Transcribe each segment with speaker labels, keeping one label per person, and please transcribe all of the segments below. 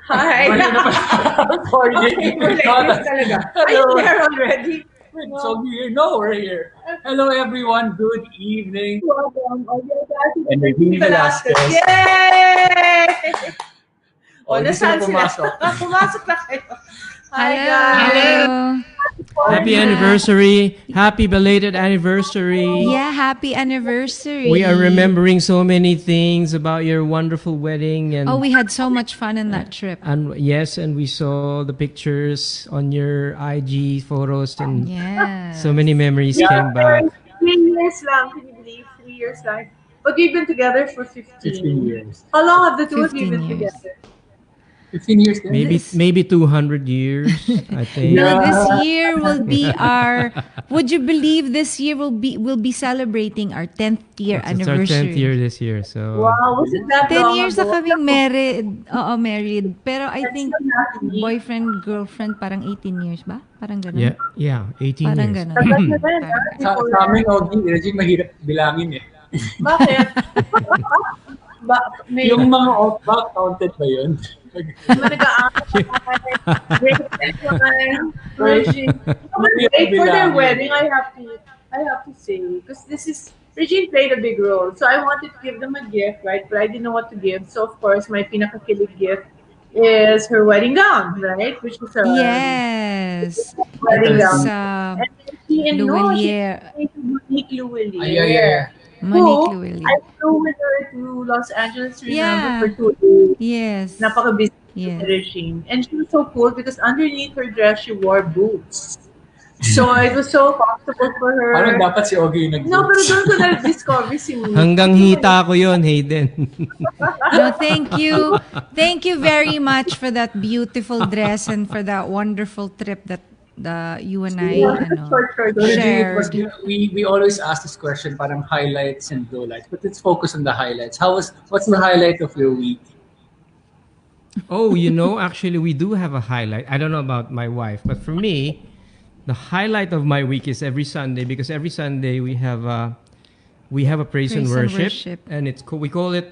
Speaker 1: Hi.
Speaker 2: Mali na pala. Sorry.
Speaker 1: Okay, we're like this talaga. Are you
Speaker 2: Hello.
Speaker 1: there already?
Speaker 2: So here, no, we're here. Hello everyone, good evening.
Speaker 1: Welcome.
Speaker 2: And Regine Velasquez.
Speaker 1: Yay!
Speaker 2: Oh, hindi sila
Speaker 1: nasaan
Speaker 2: pumasok.
Speaker 1: Pumasok na kayo. Hi,
Speaker 3: Hello.
Speaker 1: guys.
Speaker 3: Happy anniversary. Happy belated anniversary.
Speaker 4: Yeah, happy anniversary.
Speaker 3: We are remembering so many things about your wonderful wedding and
Speaker 4: Oh, we had so much fun in that trip.
Speaker 3: and yes, and we saw the pictures on your IG photos and
Speaker 4: Yeah.
Speaker 3: so many memories came back.
Speaker 1: 3 years lang. Can you believe? 3 years lang. But we've been together for 15.
Speaker 2: 15 years.
Speaker 1: How long have the two of you
Speaker 4: 15
Speaker 1: been
Speaker 4: years.
Speaker 1: together?
Speaker 2: 15 years then?
Speaker 3: Maybe 200 years, I think.
Speaker 4: No, this year will be our. Would you believe this year we'll be celebrating our 10th year
Speaker 3: It's our
Speaker 4: anniversary.
Speaker 3: 10th year this year, so
Speaker 1: Wow, was it that
Speaker 4: 10
Speaker 1: long
Speaker 4: years na
Speaker 1: ago?
Speaker 4: kaming married. Oo, married. Pero I think boyfriend, girlfriend, parang 18 years ba? Parang ganun.
Speaker 3: yeah, 18
Speaker 4: Parang
Speaker 3: years.
Speaker 4: ganun.
Speaker 1: Tagal na rin,
Speaker 2: Sa amin, Ogie, Regine, mahirap bilangin eh.
Speaker 1: Bakit? May
Speaker 2: Yung mga off-back, counted ba yun?
Speaker 1: Regine. Wait for their wedding. I have to say, because this is Regine played a big role. So I wanted to give them a gift, right? But I didn't know what to give. So of course, my pinakakilig gift is her wedding gown, right? Which is a
Speaker 4: Yes.
Speaker 1: wedding
Speaker 4: It's
Speaker 1: gown. And she
Speaker 4: Louelier.
Speaker 1: Monique Louelier.
Speaker 2: Yeah.
Speaker 4: Monique
Speaker 1: Who
Speaker 4: Louelier.
Speaker 1: I flew with her to Los Angeles,
Speaker 4: Yeah.
Speaker 1: remember, for 2 days.
Speaker 4: Yes.
Speaker 1: Napaka-busy
Speaker 4: Yes.
Speaker 1: Regine. And she was so cool because underneath her dress, she wore boots. So it was so comfortable for her.
Speaker 2: Parang dapat si Ogie yung
Speaker 1: No, pero
Speaker 2: nag-boots.
Speaker 1: doon ko na-discover si Monique.
Speaker 3: Hanggang hita ko yon, Hayden.
Speaker 4: No, thank you. Thank you very much for that beautiful dress and for that wonderful trip that you and I
Speaker 1: Short.
Speaker 2: So, Regine, it was,
Speaker 4: shared.
Speaker 2: we always ask this question, parang highlights and lowlights, but let's focus on the highlights. What's the highlight of your week?
Speaker 3: Oh, actually, we do have a highlight. I don't know about my wife, but for me, the highlight of my week is every Sunday because every Sunday we have a praise and worship, and it's we call it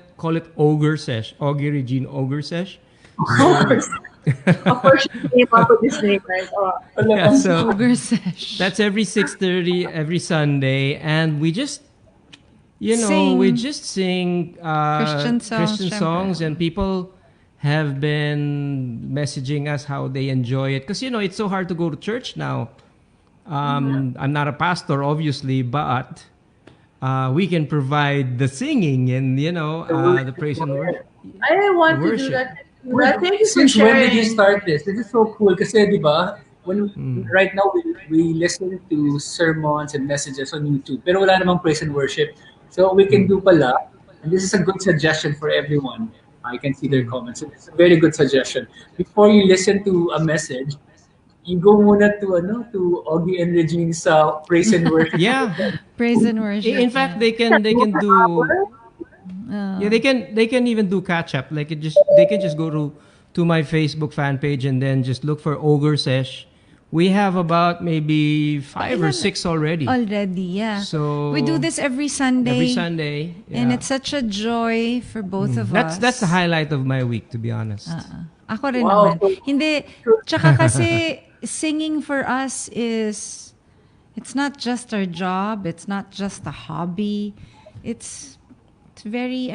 Speaker 3: Ogre Sesh, Ogie Regine Ogre Sesh.
Speaker 1: Of course, she came up with this name, right? Oh.
Speaker 3: Yeah, so
Speaker 4: Ogre sesh.
Speaker 3: that's every 6:30 every Sunday, and we just
Speaker 4: Sing.
Speaker 3: we just sing
Speaker 4: Christian songs,
Speaker 3: songs, and people have been messaging us how they enjoy it because it's so hard to go to church now. I'm not a pastor, obviously, but we can provide the singing and the praise and worship.
Speaker 1: I want to do
Speaker 3: Worship.
Speaker 1: that. Thank you for
Speaker 2: Since when did you
Speaker 1: sharing.
Speaker 2: start this? This is so cool kasi, di ba, right now we listen to sermons and messages on YouTube, pero wala namang praise and worship. So we can do pala, and this is a good suggestion for everyone. I can see their comments. So it's a very good suggestion. Before you listen to a message, you go muna to Ogie and Regine's praise and worship.
Speaker 3: Yeah.
Speaker 4: Praise and worship.
Speaker 3: In fact, they can do. Yeah, they can even do catch up. Like they can just go to my Facebook fan page and then just look for Ogre Sesh. We have about maybe 5 or 6 already.
Speaker 4: Already, yeah.
Speaker 3: So
Speaker 4: we do this every Sunday.
Speaker 3: every Sunday,
Speaker 4: And
Speaker 3: yeah.
Speaker 4: it's such a joy for both of us.
Speaker 3: That's the highlight of my week, to be honest.
Speaker 4: Ako rin
Speaker 2: Wow.
Speaker 4: naman. Hindi, tsaka kasi singing for us it's not just our job, it's not just a hobby. It's very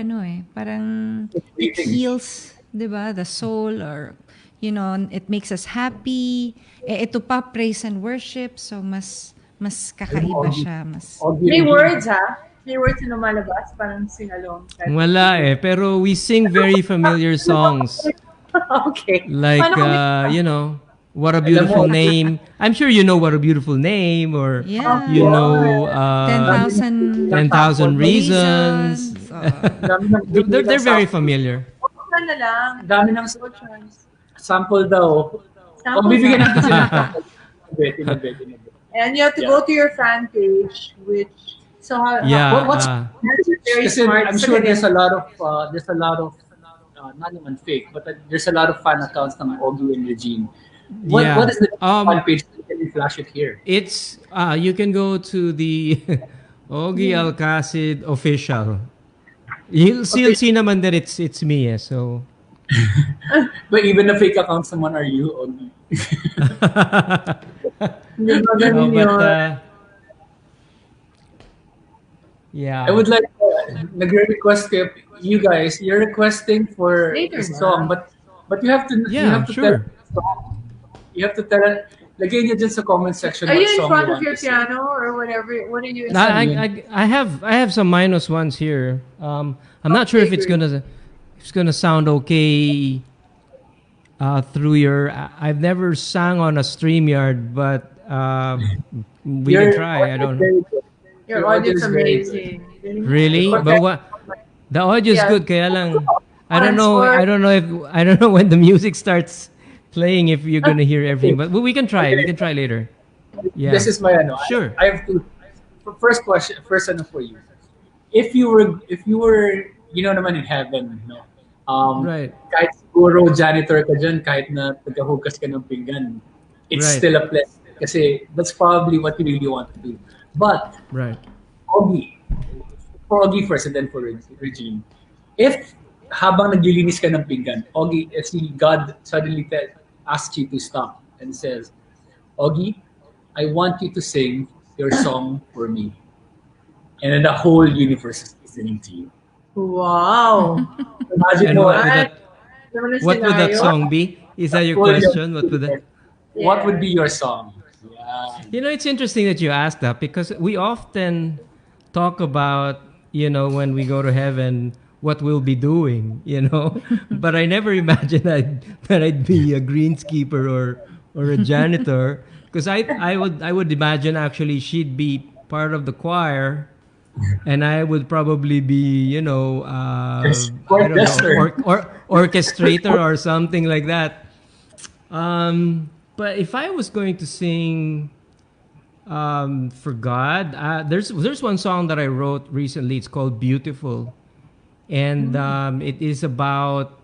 Speaker 4: parang it heals, 'di ba, the soul, or it makes us happy. Ito pa praise and worship, so mas kakaiba siya, mas
Speaker 1: May words, ha? May words na lumalabas, parang sing-along.
Speaker 3: Wala pero we sing very familiar songs.
Speaker 1: Okay.
Speaker 3: Like,
Speaker 1: Paano
Speaker 3: What a Beautiful Name. I'm sure you know What a Beautiful Name, or
Speaker 4: yeah.
Speaker 3: you know
Speaker 4: 10,000
Speaker 3: 10,000 Reasons. They're very familiar.
Speaker 1: kami na lang?
Speaker 2: Dami ng sample daw.
Speaker 1: Sample
Speaker 2: Bibigyan
Speaker 1: na.
Speaker 2: natin sila ng sample. Tinabete.
Speaker 1: And you have to go to your fan page, which
Speaker 3: Yeah.
Speaker 2: What's
Speaker 1: very
Speaker 2: Kasi
Speaker 1: smart.
Speaker 2: I'm sure there's a lot of not naman fake, but there's a lot of fan accounts ng Ogie and Regine.
Speaker 3: Yeah.
Speaker 2: What is the
Speaker 3: Um,
Speaker 2: fan page? Can you flash it here?
Speaker 3: It's you can go to the Ogie Alcacid official. You'll see naman that it's me. So
Speaker 2: But even a fake account, someone are you, Ogie?
Speaker 1: Hindi ba
Speaker 3: No,
Speaker 1: ganun
Speaker 3: but
Speaker 1: yun?
Speaker 2: I
Speaker 3: yeah,
Speaker 2: would like nagre-request kayo, you guys, you're requesting for a
Speaker 1: Later
Speaker 2: song,
Speaker 1: na.
Speaker 2: but you
Speaker 3: yeah,
Speaker 2: have to tell
Speaker 3: sure.
Speaker 2: us the song. You have to tell it. Lagay niyo dyan sa comment section
Speaker 1: Are
Speaker 2: what
Speaker 1: you in
Speaker 2: song you
Speaker 1: front of
Speaker 2: want
Speaker 1: your
Speaker 2: to sing.
Speaker 1: piano or whatever? What are you in
Speaker 3: No,
Speaker 1: front
Speaker 2: Saan
Speaker 1: of?
Speaker 2: yun?
Speaker 3: I have some minus ones here. I'm not sure
Speaker 1: Okay,
Speaker 3: if
Speaker 1: great.
Speaker 3: it's gonna sound okay through your. I've never sang on a StreamYard, but we can
Speaker 2: Your
Speaker 3: try. I
Speaker 2: audio is
Speaker 3: don't know.
Speaker 2: very good.
Speaker 1: Your
Speaker 2: Your
Speaker 1: audio
Speaker 2: audio
Speaker 1: is
Speaker 2: is very good.
Speaker 1: amazing. Galing mo.
Speaker 3: Really, but
Speaker 2: Protect-
Speaker 3: what the audio is
Speaker 1: Yeah.
Speaker 3: good. Kaya lang, I don't
Speaker 1: Once
Speaker 3: know.
Speaker 1: or
Speaker 3: I don't know if I don't know when the music starts playing if you're gonna hear everything.
Speaker 2: Okay.
Speaker 3: But we can try. We
Speaker 2: Okay.
Speaker 3: can try later.
Speaker 2: This
Speaker 3: Yeah,
Speaker 2: is my ano.
Speaker 3: sure.
Speaker 2: I have to. First question. First ano for you. If you were you know naman in heaven, no.
Speaker 3: Right,
Speaker 2: Kahit siguro janitor ka dyan, kahit na tagahugas ka ng pinggan, it's
Speaker 3: right,
Speaker 2: still a blessing. Kasi that's probably what you really want to do. But
Speaker 3: right.
Speaker 2: Augie, for Augie first and then for Regine. If habang naglilinis ka ng pinggan, Augie, if God suddenly asks you to stop and says, Augie, I want you to sing your song for me. And then the whole universe is listening to you.
Speaker 1: wow.
Speaker 2: Imagine
Speaker 3: And
Speaker 2: mo,
Speaker 3: what would
Speaker 1: What?
Speaker 3: that
Speaker 1: Naman ang
Speaker 3: what would that
Speaker 1: scenario?
Speaker 3: song be? Is that your
Speaker 2: full
Speaker 3: question? What would that?
Speaker 2: what would
Speaker 1: Yeah.
Speaker 2: be your song? Yeah.
Speaker 3: You know, it's interesting that you asked that because we often talk about, when we go to heaven, what we'll be doing. But I never imagined that I'd be a greenskeeper or a janitor because I would imagine actually she'd be part of the choir and I would probably be,
Speaker 2: Yes,
Speaker 3: I
Speaker 2: quite
Speaker 3: don't know,
Speaker 2: Dexter.
Speaker 3: or orchestrator or something like that. But if I was going to sing for God, there's one song that I wrote recently. It's called "Beautiful," and it is about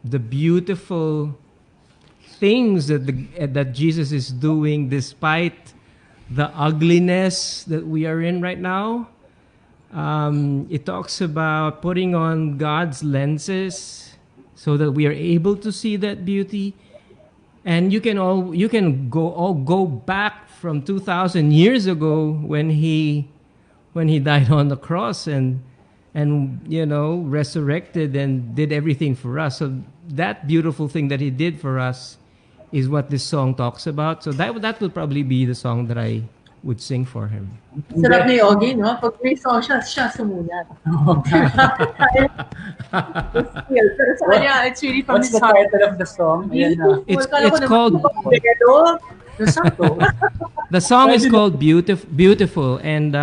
Speaker 3: the beautiful things that Jesus is doing despite the ugliness that we are in right now. It talks about putting on God's lenses so that we are able to see that beauty. And you can go back from 2,000 years ago when he died on the cross and resurrected and did everything for us. So that beautiful thing that he did for us is what this song talks about. So that would probably be the song that I would sing for him.
Speaker 1: Sarap ni Ogie, no? Pag may song siya sumulat. Pero sa kanya, it's really from
Speaker 2: What's
Speaker 1: his
Speaker 2: the
Speaker 1: heart.
Speaker 2: title of the song? Ayan na.
Speaker 3: It's called
Speaker 2: Sakto.
Speaker 3: The song is called Beautiful, and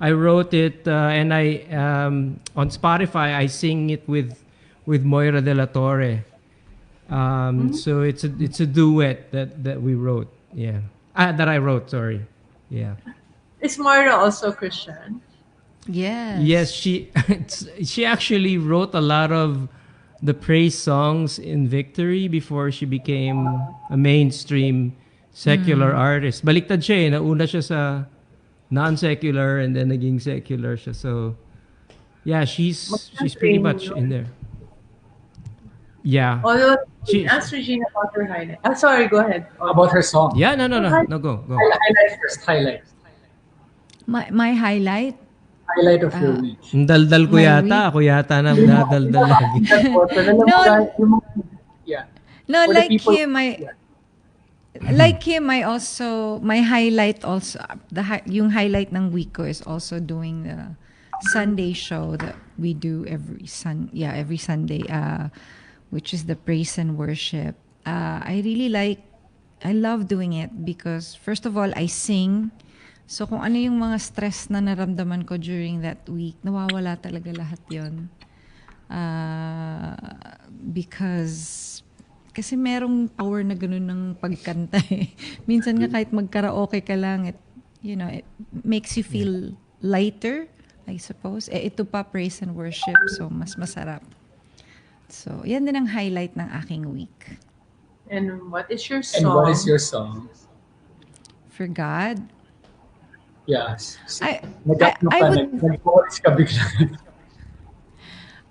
Speaker 3: I wrote it, and I on Spotify I sing it with Moira de la Torre. So it's a duet that we wrote. Yeah, that I wrote. Sorry. Yeah.
Speaker 1: Is Moira also Christian?
Speaker 4: Yes.
Speaker 3: Yes, she actually wrote a lot of the praise songs in Victory before she became a mainstream secular artist. Baliktad siya eh. Nauna siya sa non-secular and then naging secular siya. So, yeah, she's pretty much in there. Yeah.
Speaker 1: Although,
Speaker 3: She-
Speaker 1: ask Regine about her highlight. Sorry, go ahead.
Speaker 2: About her song.
Speaker 3: Yeah, no, go.
Speaker 2: Highlight first. Highlight.
Speaker 4: My highlight.
Speaker 2: Highlight of your week.
Speaker 3: Ang daldal ko
Speaker 4: My
Speaker 3: yata.
Speaker 4: week?
Speaker 3: Ako yata na dadaldal lagi.
Speaker 2: Yeah.
Speaker 4: No,
Speaker 2: For the
Speaker 4: like
Speaker 2: people-
Speaker 4: him, I also my highlight also yung highlight ng week ko is also doing the Sunday show that we do every Sunday, which is the praise and worship. I love doing it because first of all I sing. So kung ano yung mga stress na naramdaman ko during that week, nawawala talaga lahat yon. Because kasi merong power na ganun ng pagkanta eh. Minsan nga kahit magkaraoke ka lang, it makes you feel lighter, I suppose. Ito pa praise and worship, so mas masarap. So, yan din ang highlight ng aking week.
Speaker 1: And what is your song?
Speaker 2: And what is your song?
Speaker 4: For God,
Speaker 2: Yes.
Speaker 4: I
Speaker 2: Nag-ano
Speaker 4: I
Speaker 2: ka,
Speaker 4: would
Speaker 2: nag-chorus ka bigla.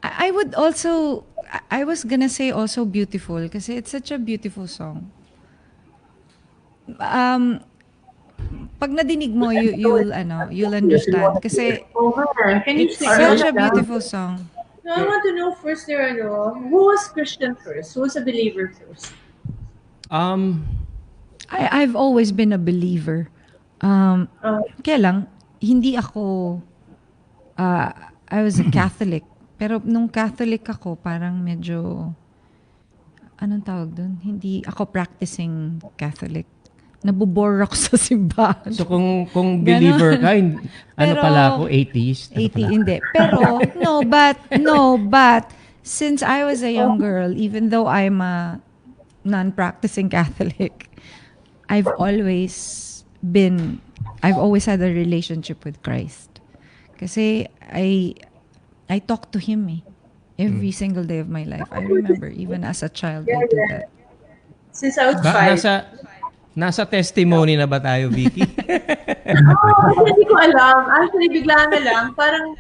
Speaker 4: I would also I was gonna say also beautiful kasi it's such a beautiful song. Um, pag nadinig mo, you'll understand kasi
Speaker 1: Oh man, can you
Speaker 4: it's
Speaker 1: sing?
Speaker 4: such a
Speaker 1: Lang?
Speaker 4: beautiful song.
Speaker 1: No, I want to know first there, who was Christian first? Who was a believer first?
Speaker 3: Um,
Speaker 4: I've always been a believer.
Speaker 1: Uh,
Speaker 4: Kaya lang, hindi ako, uh, I was a Catholic. Pero nung Catholic ako, parang medyo, anong tawag dun? Hindi ako practicing Catholic. Nabobore ako sa simbahan.
Speaker 3: so kung
Speaker 4: Ganon.
Speaker 3: believer ka, ano
Speaker 4: Pero,
Speaker 3: pala ako, atheist? Ano
Speaker 4: 80,
Speaker 3: pala?
Speaker 4: hindi. Pero, no, but, since I was a young girl, even though I'm a non-practicing Catholic, I've always I've always had a relationship with Christ. Kasi I talk to Him every single day of my life. I remember, even as a child, I did that.
Speaker 1: since I was
Speaker 3: Ba,
Speaker 1: 5.
Speaker 3: nasa testimony na ba tayo, Vicky?
Speaker 1: Hindi ko alam. Actually, bigla na lang. Parang,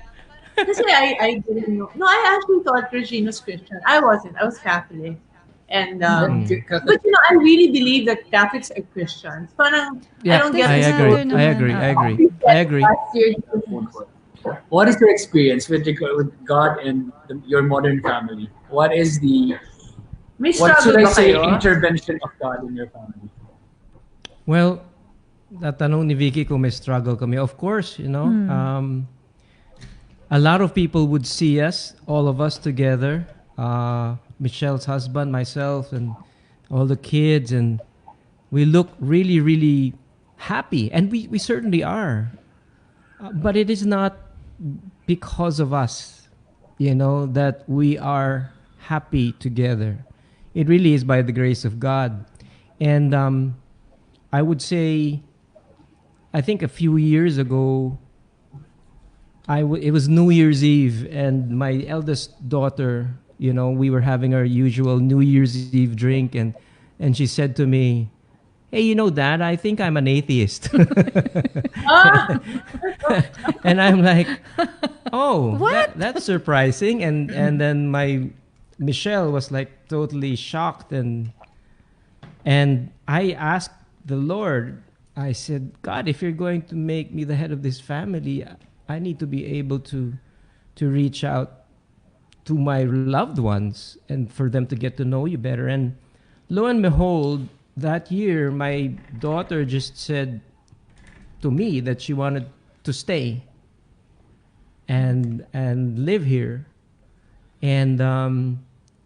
Speaker 1: kasi I didn't know. No, I actually thought Regine was Christian. I wasn't. I was Catholic. And, but I really believe that Catholics are Christians. Parang, I
Speaker 3: Yeah,
Speaker 1: don't get
Speaker 3: I
Speaker 4: There's
Speaker 3: agree.
Speaker 4: another
Speaker 3: I
Speaker 4: naman,
Speaker 3: agree. I
Speaker 4: oo.
Speaker 3: agree. I agree.
Speaker 1: Last year,
Speaker 2: What is your experience with God and your modern family? What is the
Speaker 1: may
Speaker 2: what should
Speaker 1: struggle
Speaker 2: I
Speaker 1: ba
Speaker 2: say
Speaker 1: kayo?
Speaker 2: intervention of God in your family?
Speaker 3: Well, natanong ni Vicky kung may struggle kami. Of course, a lot of people would see us, all of us together, Michelle's husband, myself, and all the kids, and we look really, really happy, and we certainly are. But it is not because of us, that we are happy together. It really is by the grace of God. And I would say, I think a few years ago, it was New Year's Eve, and my eldest daughter, we were having our usual New Year's Eve drink, and she said to me, "Hey, Dad, I think I'm an atheist." And I'm like, "Oh,
Speaker 4: What?
Speaker 3: that's surprising." And then my Michelle was like totally shocked, and I asked the Lord, I said, "God, if you're going to make me the head of this family, I need to be able to reach out to my loved ones and for them to get to know you better." And lo and behold, that year my daughter just said to me that she wanted to stay and live here. And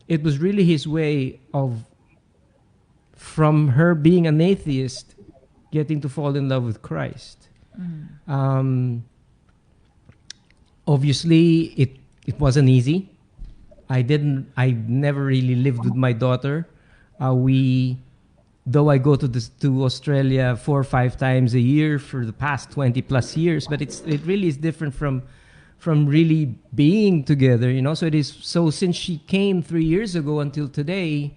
Speaker 3: it was really His way of, from her being an atheist, getting to fall in love with Christ. Obviously, it wasn't easy. I never really lived with my daughter. Though I go to Australia 4 or 5 times a year for the past 20 plus years, but it really is different from really being together, So it is. So since she came 3 years ago until today,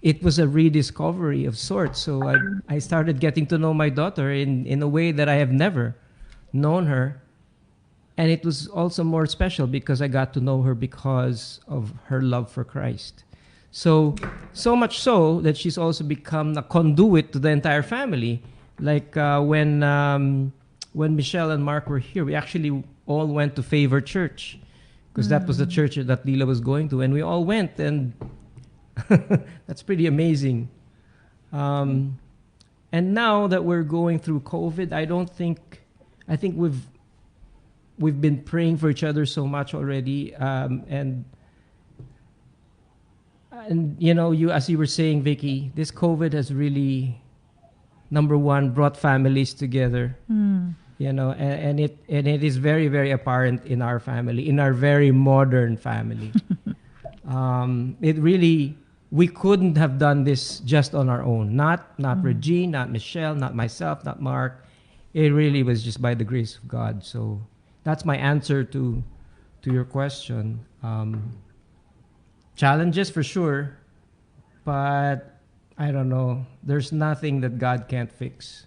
Speaker 3: it was a rediscovery of sorts. So I started getting to know my daughter in a way that I have never known her. And it was also more special because I got to know her because of her love for Christ. So much so that she's also become a conduit to the entire family. Like when Michelle and Mark were here, we actually all went to Favor Church because that was the church that Lila was going to, and we all went, and that's pretty amazing. And now that we're going through COVID, I think we've been praying for each other so much already, and you, as you were saying, Vicky, this COVID has really, number one, brought families together. And it is very, very apparent in our family, in our very modern family. It really, we couldn't have done this just on our own. Not Regine, not Michelle, not myself, not Mark. It really was just by the grace of God. So that's my answer to your question. Challenges for sure, but I don't know. There's nothing that God can't fix.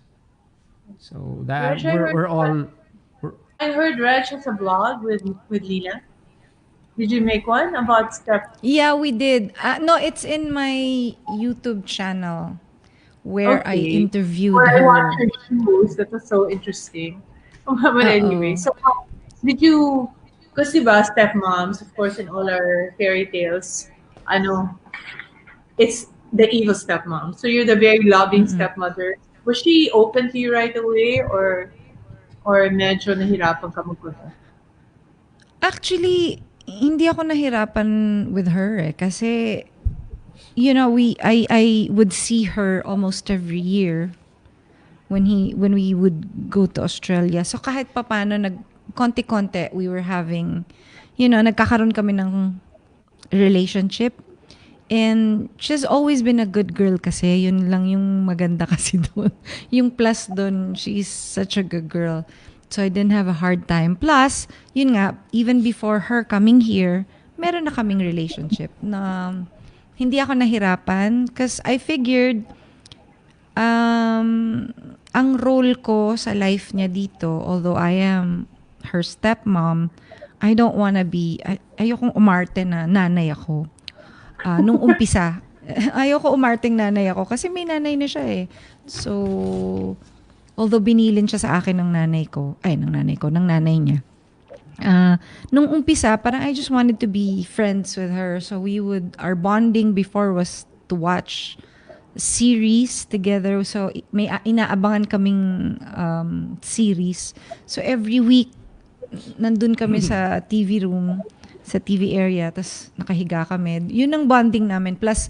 Speaker 3: So that
Speaker 1: Reg,
Speaker 3: we're all.
Speaker 1: I heard Reg has a blog with Lila. Did you make one about step?
Speaker 4: Yeah, we did. No, it's in my YouTube channel where I
Speaker 1: Okay.
Speaker 4: interviewed
Speaker 1: Where I watched
Speaker 4: her.
Speaker 1: your shoes. That was so interesting. But anyway,
Speaker 4: Uh-oh.
Speaker 1: so did you, because diba, stepmoms, of course, in all our fairy tales, ano, it's the evil stepmom. So you're the very loving
Speaker 4: Mm-mm.
Speaker 1: stepmother. Was she open to you right away, or medyo nahirapan ka magkwento?
Speaker 4: Actually, hindi ako nahirapan with her eh. Kasi, I would see her almost every year when we would go to Australia. So kahit papano konti-konti we were having, nagkakaroon kami ng relationship. And she's always been a good girl kasi. Yun lang yung maganda kasi doon. Yung plus doon, she's such a good girl. So I didn't have a hard time. Plus, yun nga, even before her coming here, meron na kaming relationship na hindi ako nahirapan because I figured ang role ko sa life niya dito, although I am her stepmom, I don't wanna be, ayokong umarte na nanay ako. Nung umpisa, ayoko umarting nanay ako kasi may nanay na siya eh. So, although binilin siya sa akin ng nanay niya. Nung umpisa, parang I just wanted to be friends with her. So our bonding before was to watch series together. So may inaabangan kaming series. So every week, nandun kami sa TV room, sa TV area, tapos nakahiga kami. Yun ang bonding namin. Plus,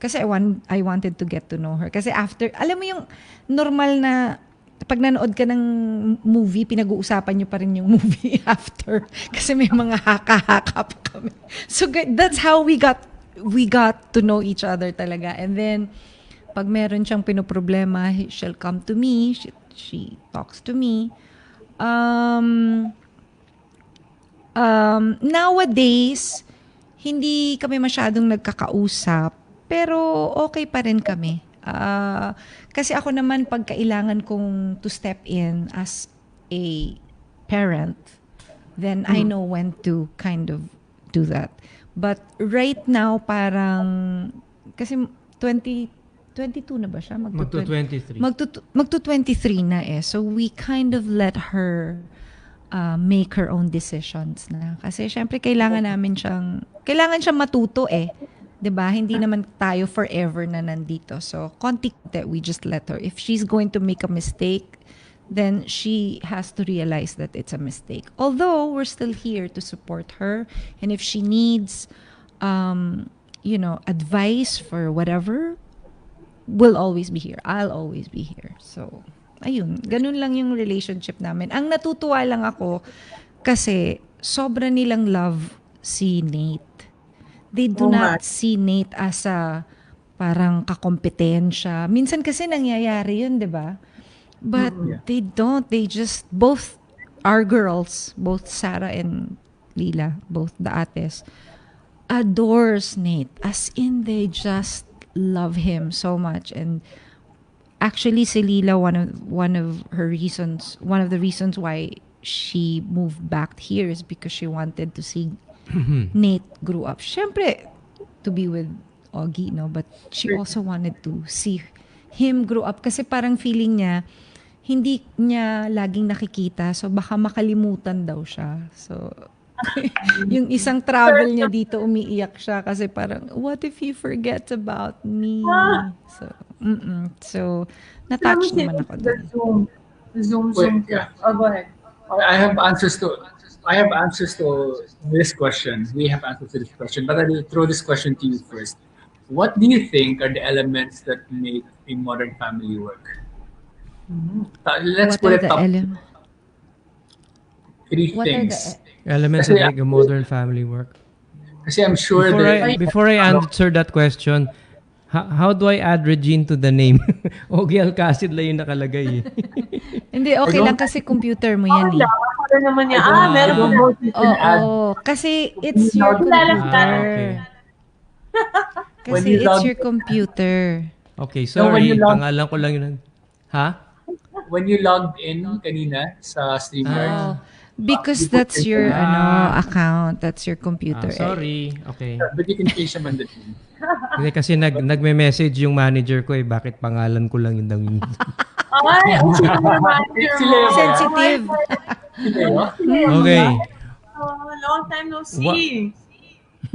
Speaker 4: kasi I wanted to get to know her. Kasi after, alam mo yung normal na, pag nanood ka ng movie, pinag-uusapan nyo pa rin yung movie after. Kasi may mga haka-haka pa kami. So, that's how we got to know each other talaga. And then, pag meron siyang pinoproblema, she'll come to me, she talks to me. Nowadays, hindi kami masyadong nagkakausap, pero okay pa rin kami. Kasi ako naman, pag kailangan kong to step in as a parent, then I know when to kind of do that. But right now, parang, kasi 22 na ba siya?
Speaker 3: Magto-23.
Speaker 4: Magto-23 na eh. So we kind of let her make her own decisions na. Kasi syempre kailangan siyang matuto eh. 'Di ba? Hindi naman tayo forever na nandito. So konti that we just let her. If she's going to make a mistake, then she has to realize that it's a mistake. Although we're still here to support her, and if she needs advice for whatever, we'll always be here. I'll always be here. So ayun, ganun lang yung relationship namin. Ang natutuwa lang ako kasi sobra nilang love si Nate. They do not see Nate as a parang kakompetensya. Minsan kasi nangyayari yun, di ba? But they don't. They just, both our girls, both Sarah and Lila, both the ates, adores Nate. As in, they just love him so much. And actually, si Lila, one of the reasons why she moved back here is because she wanted to see Nate grew up. Syempre, to be with Augie, no? But she also wanted to see him grow up kasi parang feeling niya, hindi niya laging nakikita. So, baka makalimutan daw siya. So, yung isang travel niya dito, umiiyak siya kasi parang, what if he forgets about me? So, na-touch naman ako doon.
Speaker 1: Zoom.
Speaker 2: Yeah.
Speaker 1: Oh, go ahead.
Speaker 2: I have answers to this question. We have answers to this question, but I will throw this question to you first. What do you think are the elements that make a modern family work? Let's put it up. Three things.
Speaker 3: Elements that make a modern family work.
Speaker 2: Kasi I'm sure
Speaker 3: before I answer that question, how do I add Regine to the name? Ogie Alcacid lang yung nakalagay eh.
Speaker 4: Hindi, okay lang kasi computer mo yan eh.
Speaker 1: Ako naman niya. Meron po.
Speaker 4: Oo, kasi it's your computer.
Speaker 3: Okay.
Speaker 4: Kasi it's your computer.
Speaker 3: Okay, sorry. Pangalan ko lang yun. Ha?
Speaker 2: When you logged in kanina sa Songbird.
Speaker 4: Because that's your account. That's your computer.
Speaker 3: Sorry. Okay.
Speaker 2: But you can change naman the name.
Speaker 3: Kasi nagme-message yung manager ko bakit pangalan ko lang yung dangin.
Speaker 1: Ay, sino yung manager mo?
Speaker 4: Sensitive.
Speaker 3: Okay.
Speaker 1: Long time no see.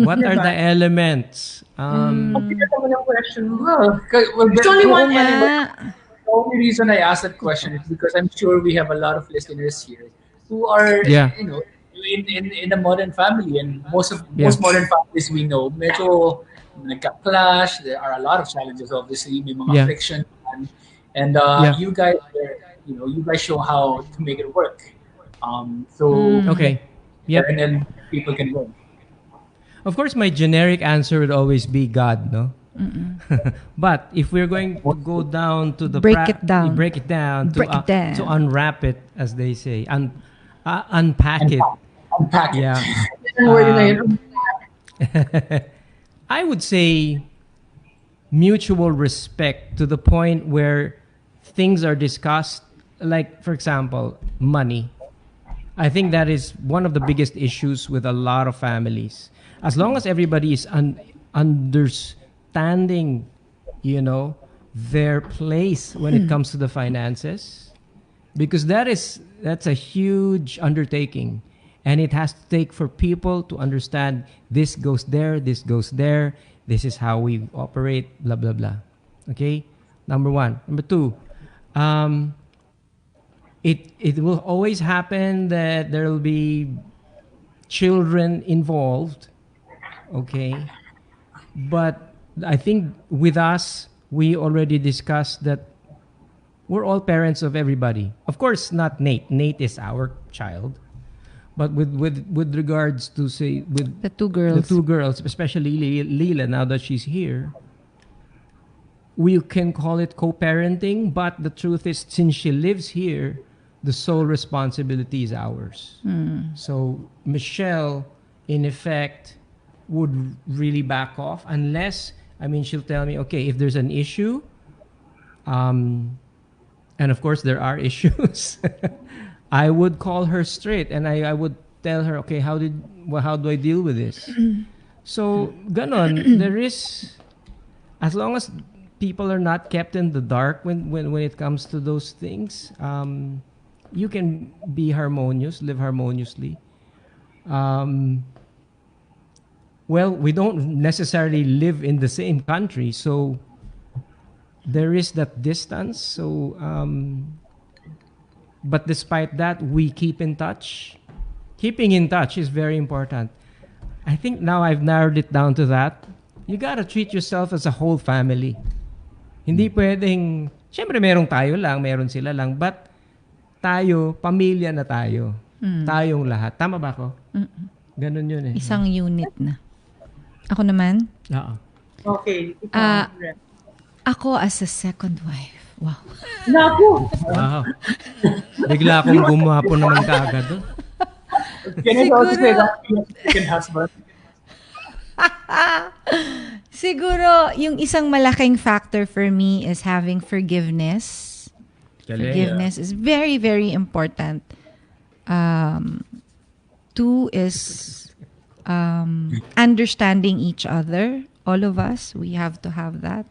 Speaker 3: What are the elements?
Speaker 1: Pagkita mo ng question mo.
Speaker 2: Well,
Speaker 1: There's only one element.
Speaker 2: The only reason I asked that question is because I'm sure we have a lot of listeners here who are, in a modern family, and most modern families we know, medyo nagka-clash. There are a lot of challenges, obviously, may mga friction, and you guys, you guys show how to make it work.
Speaker 3: Okay. Yep.
Speaker 2: And then people can learn.
Speaker 3: Of course, my generic answer would always be God, no? But if we're going to go down to the
Speaker 4: break it down
Speaker 3: to unwrap it, as they say, unpack it.
Speaker 2: Unpack it.
Speaker 3: Yeah. I would say mutual respect to the point where things are discussed, like, for example, money. I think that is one of the biggest issues with a lot of families. As long as everybody is understanding, their place when it comes to the finances, because that's a huge undertaking, and it has to take for people to understand this goes there, this is how we operate, blah blah blah. Okay, number one. Number two, it will always happen that there will be children involved. Okay, but I think with us, we already discussed that we're all parents of everybody. Of course, not Nate. Nate is our child, but with regards to, say, with
Speaker 4: the two girls,
Speaker 3: especially Leela, now that she's here, we can call it co-parenting. But the truth is, since she lives here, the sole responsibility is ours. So Michelle, in effect, would really back off unless, she'll tell me, okay, if there's an issue, and of course there are issues, I would call her straight and I would tell her, okay, how do I deal with this? So ganon, there is, as long as people are not kept in the dark when it comes to those things, you can be harmonious, live harmoniously. Well, we don't necessarily live in the same country, so there is that distance. So, but despite that, we keep in touch. Keeping in touch is very important. I think now I've narrowed it down to that. You gotta treat yourself as a whole family. Hindi pwedeng, syempre meron sila lang, but tayo, pamilya na tayo. Tayong lahat. Tama ba ako? Ganun yun eh.
Speaker 4: Isang unit na. Ako naman?
Speaker 3: Oo.
Speaker 1: Okay.
Speaker 4: Ako as a second wife. Wow.
Speaker 1: Naku!
Speaker 3: Wow. Bigla akong gumapon naman kaagad.
Speaker 2: Can I also say that second husband?
Speaker 4: Siguro, yung isang malaking factor for me is having forgiveness. Forgiveness is very, very important. Two is understanding each other. All of us, we have to have that.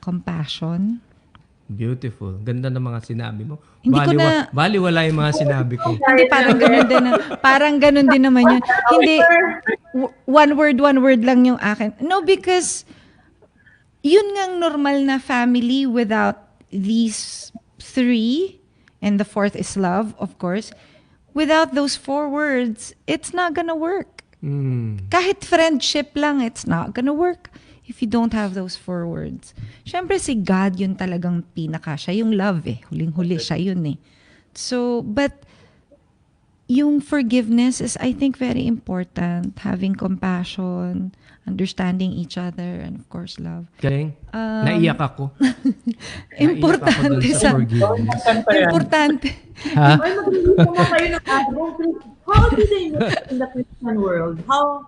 Speaker 4: Compassion.
Speaker 3: Beautiful. Ganda ng mga sinabi mo.
Speaker 4: Hindi ko na...
Speaker 3: Baliwala yung mga sinabi ko.
Speaker 4: Hindi, parang ganun din naman yun. Hindi, one word lang yung akin. No, because yun ngang normal na family without these three, and the fourth is love, of course. Without those 4 words, it's not gonna work. Kahit friendship lang, it's not gonna work if you don't have those 4 words. Siyempre si God yun talagang pinaka. Siya yung love eh. Huling-huli siya yun eh. So, but yung forgiveness is, I think, very important. Having compassion, understanding each other, and of course, love.
Speaker 3: Galing. Naiyak ako.
Speaker 4: Importante sa... Importante.
Speaker 1: Ay, mag-release naman kayo ng album. How do they look in the Christian world? How